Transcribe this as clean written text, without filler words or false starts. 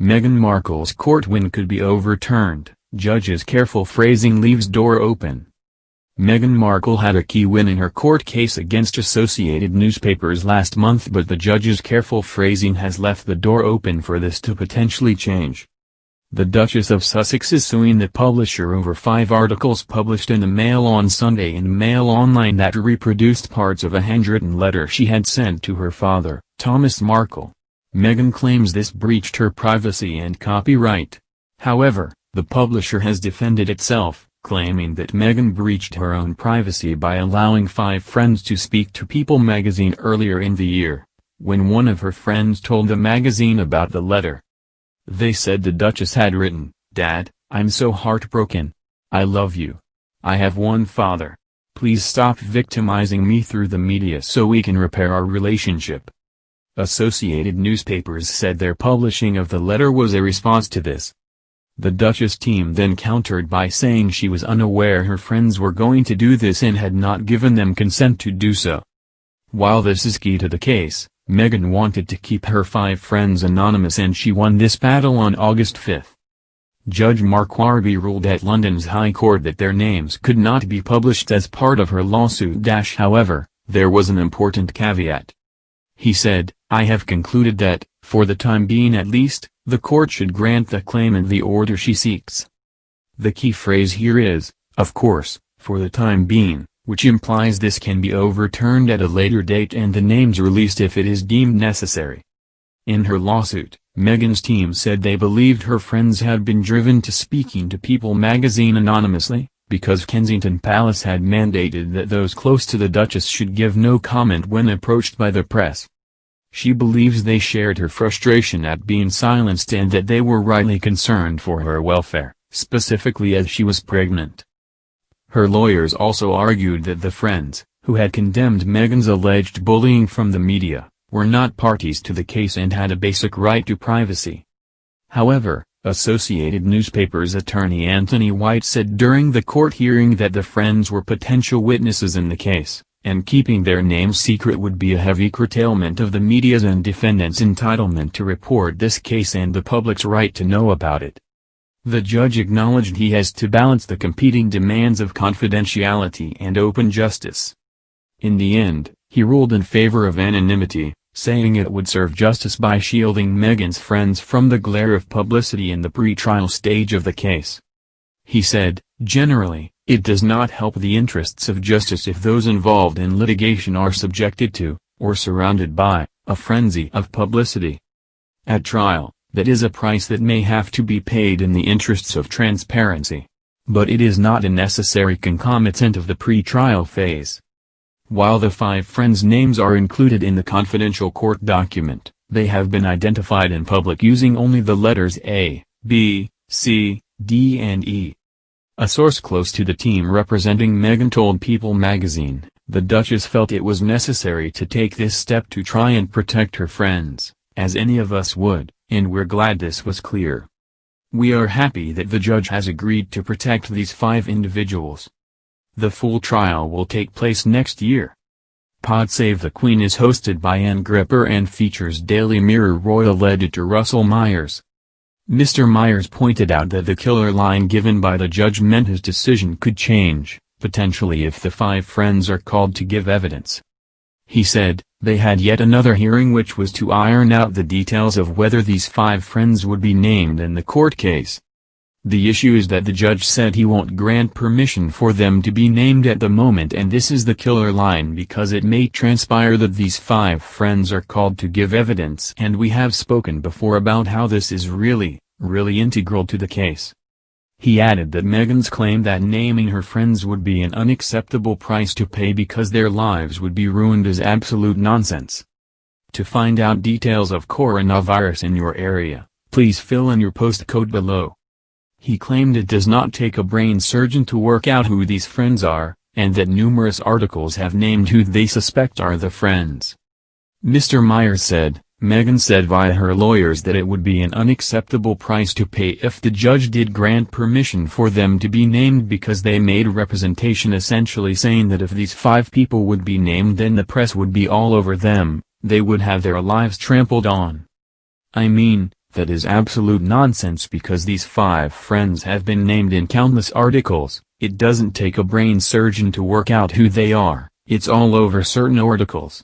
Meghan Markle's court win could be overturned, judge's careful phrasing leaves door open. Meghan Markle had a key win in her court case against Associated Newspapers last month, but the judge's careful phrasing has left the door open for this to potentially change. The Duchess of Sussex is suing the publisher over 5 articles published in the Mail on Sunday and Mail Online that reproduced parts of a handwritten letter she had sent to her father, Thomas Markle. Meghan claims this breached her privacy and copyright. However, the publisher has defended itself, claiming that Meghan breached her own privacy by allowing 5 friends to speak to People magazine earlier in the year, when one of her friends told the magazine about the letter. They said the Duchess had written, "Dad, I'm so heartbroken. I love you. I have one father. Please stop victimizing me through the media so we can repair our relationship." Associated Newspapers said their publishing of the letter was a response to this. The Duchess team then countered by saying she was unaware her friends were going to do this and had not given them consent to do so. While this is key to the case, Meghan wanted to keep her 5 friends anonymous, and she won this battle on August 5. Judge Mark Warby ruled at London's High Court that their names could not be published as part of her lawsuit. However, there was an important caveat. He said, "I have concluded that, for the time being at least, the court should grant the claimant the order she seeks." The key phrase here is, of course, for the time being, which implies this can be overturned at a later date and the names released if it is deemed necessary. In her lawsuit, Meghan's team said they believed her friends had been driven to speaking to People magazine anonymously, because Kensington Palace had mandated that those close to the Duchess should give no comment when approached by the press. She believes they shared her frustration at being silenced and that they were rightly concerned for her welfare, specifically as she was pregnant. Her lawyers also argued that the friends, who had condemned Meghan's alleged bullying from the media, were not parties to the case and had a basic right to privacy. However, Associated Newspapers attorney Anthony White said during the court hearing that the friends were potential witnesses in the case, and keeping their names secret would be a heavy curtailment of the media's and defendants' entitlement to report this case and the public's right to know about it. The judge acknowledged he has to balance the competing demands of confidentiality and open justice. In the end, he ruled in favor of anonymity, saying it would serve justice by shielding Meghan's friends from the glare of publicity in the pre-trial stage of the case. He said, "Generally, it does not help the interests of justice if those involved in litigation are subjected to, or surrounded by, a frenzy of publicity. At trial, that is a price that may have to be paid in the interests of transparency. But it is not a necessary concomitant of the pre-trial phase." While the 5 friends' names are included in the confidential court document, they have been identified in public using only the letters A, B, C, D and E. A source close to the team representing Meghan told People magazine, "The Duchess felt it was necessary to take this step to try and protect her friends, as any of us would, and we're glad this was clear. We are happy that the judge has agreed to protect these 5 individuals." The full trial will take place next year. Pod Save the Queen is hosted by Ann Gripper and features Daily Mirror royal editor Russell Myers. Mr. Myers pointed out that the killer line given by the judge meant his decision could change, potentially if the 5 friends are called to give evidence. He said, they had yet another hearing which was to iron out the details of whether these 5 friends would be named in the court case. The issue is that the judge said he won't grant permission for them to be named at the moment, and this is the killer line because it may transpire that these 5 friends are called to give evidence, and we have spoken before about how this is really integral to the case. He added that Meghan's claim that naming her friends would be an unacceptable price to pay because their lives would be ruined is absolute nonsense. To find out details of coronavirus in your area, please fill in your postcode below. He claimed it does not take a brain surgeon to work out who these friends are, and that numerous articles have named who they suspect are the friends. Mr. Myers said, Meghan said via her lawyers that it would be an unacceptable price to pay if the judge did grant permission for them to be named because they made a representation essentially saying that if these 5 people would be named then the press would be all over them, they would have their lives trampled on. I mean, That is absolute nonsense because these 5 friends have been named in countless articles. It doesn't take a brain surgeon to work out who they are, it's all over certain articles.